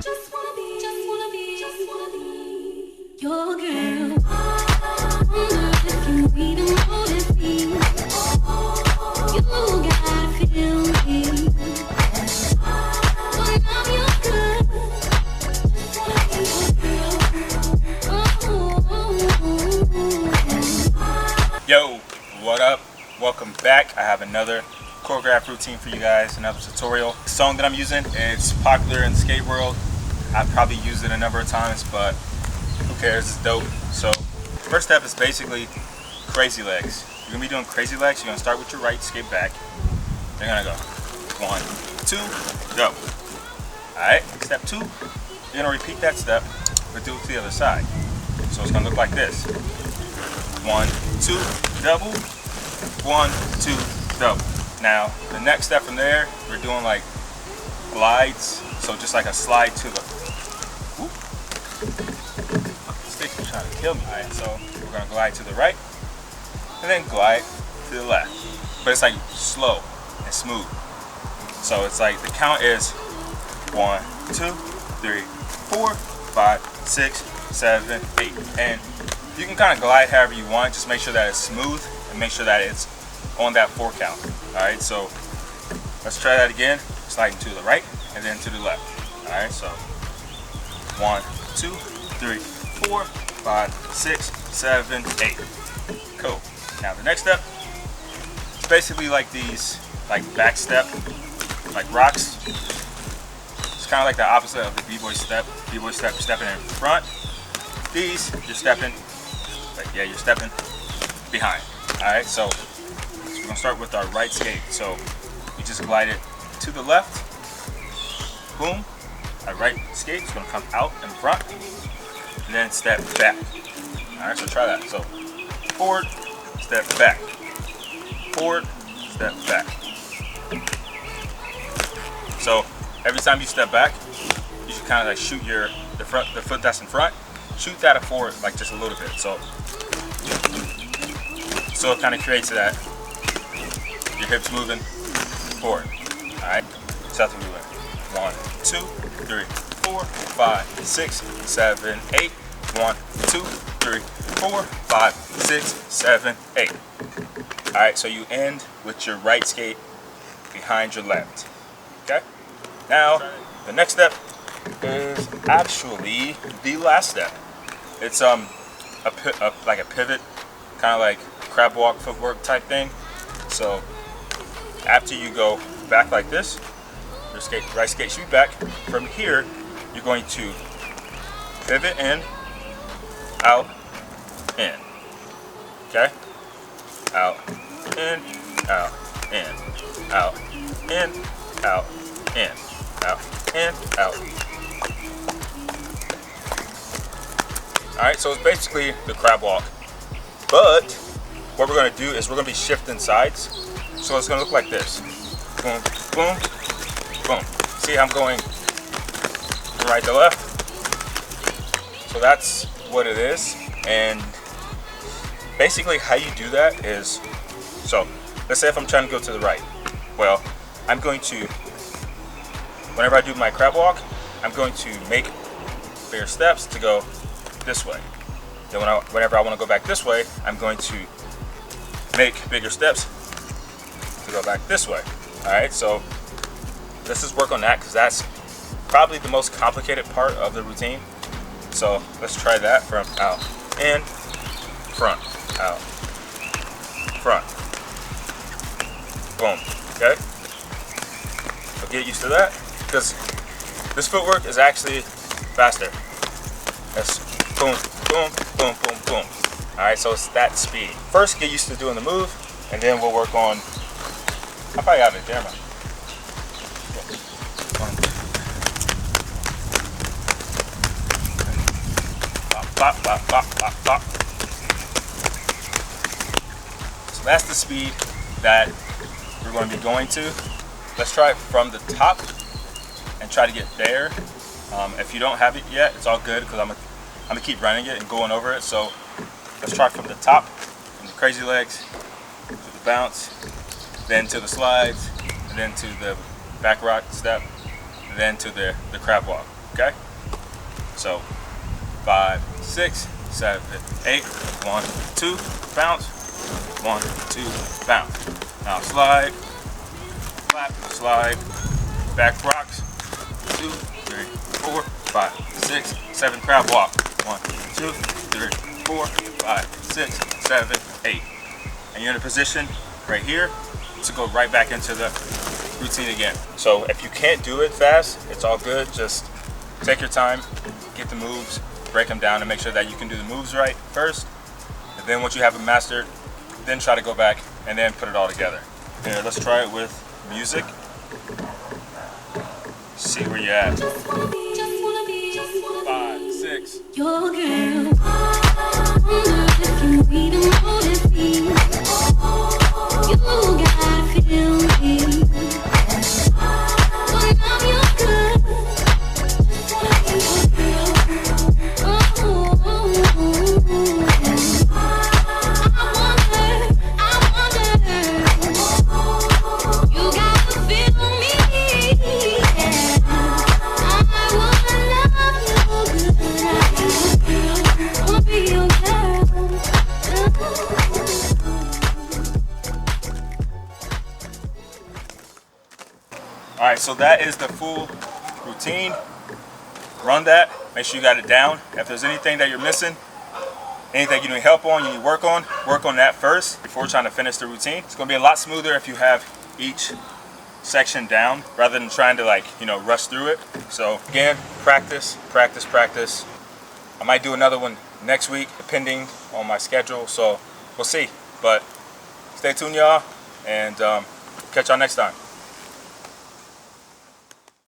Just wanna be your girl. Wonder if you even notice me. You gotta feel me. But now you're good. Just wanna be your girl. Yo, what up? Welcome back. I have another choreograph routine for you guys, another tutorial. The song that I'm using, it's popular in the skate world. I've probably used it a number of times, but who cares, it's dope. So, first step is basically crazy legs. You're gonna be doing crazy legs. You're gonna start with your right, skate back. You're gonna go 1, 2, go. Alright, step 2, you're gonna repeat that step, but do it to the other side. So it's gonna look like this. 1, 2, double, 1, 2, double. Now, the next step from there, we're doing like glides. So just like a slide to the, whoop. Sticks are trying to kill me. All right, so we're gonna glide to the right, and then glide to the left. But it's like slow and smooth. So it's like the count is 1, 2, 3, 4, 5, 6, 7, 8, and you can kind of glide however you want. Just make sure that it's smooth and make sure that it's on that 4 count. All right, so let's try that again. Sliding to the right and then to the left. All right, so 1, 2, 3, 4, 5, 6, 7, 8. Cool. Now the next step is basically like these, like back step, like rocks. It's kind of like the opposite of the b-boy step. B-boy step, you're stepping in front. These, you're stepping, like, yeah, you're stepping behind. All right, so we're gonna start with our right skate. So you just glide it to the left, boom. Our right skate is gonna come out in front, and then step back. All right, so try that. So forward, step back, forward, step back. So every time you step back, you should kind of like shoot the foot that's in front, shoot that forward like just a little bit. So it kind of creates that your hips moving forward. All right, so that's what we went. 1, 2, 3, 4, 5, 6, 7, 8. 1, 2, 3, 4, 5, 6, 7, 8. All right, so you end with your right skate behind your left. Okay. Now the next step is actually the last step. It's like a pivot, kind of like crab walk footwork type thing. So after you go back like this, your right skate should be back. From here, you're going to pivot in, out, in. Okay? Out, in, out, in, out, in, out, in, out, in, out. Alright, so it's basically the crab walk. But what we're going to do is we're going to be shifting sides. So it's going to look like this. Boom, boom, boom. See, I'm going from right to left. So that's what it is. And basically how you do that is, so let's say if I'm trying to go to the right. Well, I'm going to, whenever I do my crab walk, I'm going to make bigger steps to go this way. Then whenever I want to go back this way, I'm going to make bigger steps to go back this way. All right, so let's just work on that because that's probably the most complicated part of the routine. So let's try that from out, in, front, out, front, boom. Okay, so get used to that because this footwork is actually faster. That's boom, boom, boom, boom, boom. All right, so it's that speed. First, get used to doing the move, and then we'll work on. I probably got it, damn it. Bop, bop, bop, bop, bop. So that's the speed that we're going to be going to. Let's try it from the top and try to get there. If you don't have it yet, it's all good because I'm gonna keep running it and going over it. So let's try from the top, from the crazy legs to the bounce, then to the slides, and then to the back rock step, and then to the crab walk. Okay? So 5, 6, 7, 8. 1, 2, bounce. 1, 2, bounce. Now slide, clap, slide, back rocks. 2, 3, 4, 5, 6, 7. Crab walk. 1, 2, 3, 4, 5, 6, 7, 8. And you're in a position right here to go right back into the routine again. So if you can't do it fast, it's all good. Just take your time, get the moves, break them down, and make sure that you can do the moves right first. And then once you have it mastered, then try to go back and then put it all together. Here, let's try it with music. See where you're at. 5, 6. Your girl. Wonder if you even notice me. You gotta feel me. When I'm your girl. Just wanna be your girl. You gotta feel me. I wanna love you good. I wanna be your girl. All right, so that is the full routine. Run that, make sure you got it down. If there's anything that you're missing, anything you need help on, you need work on that first before trying to finish the routine. It's gonna be a lot smoother if you have each section down rather than trying to rush through it. So again, practice, practice, practice. I might do another one next week depending on my schedule, so we'll see. But stay tuned, y'all, and catch y'all next time.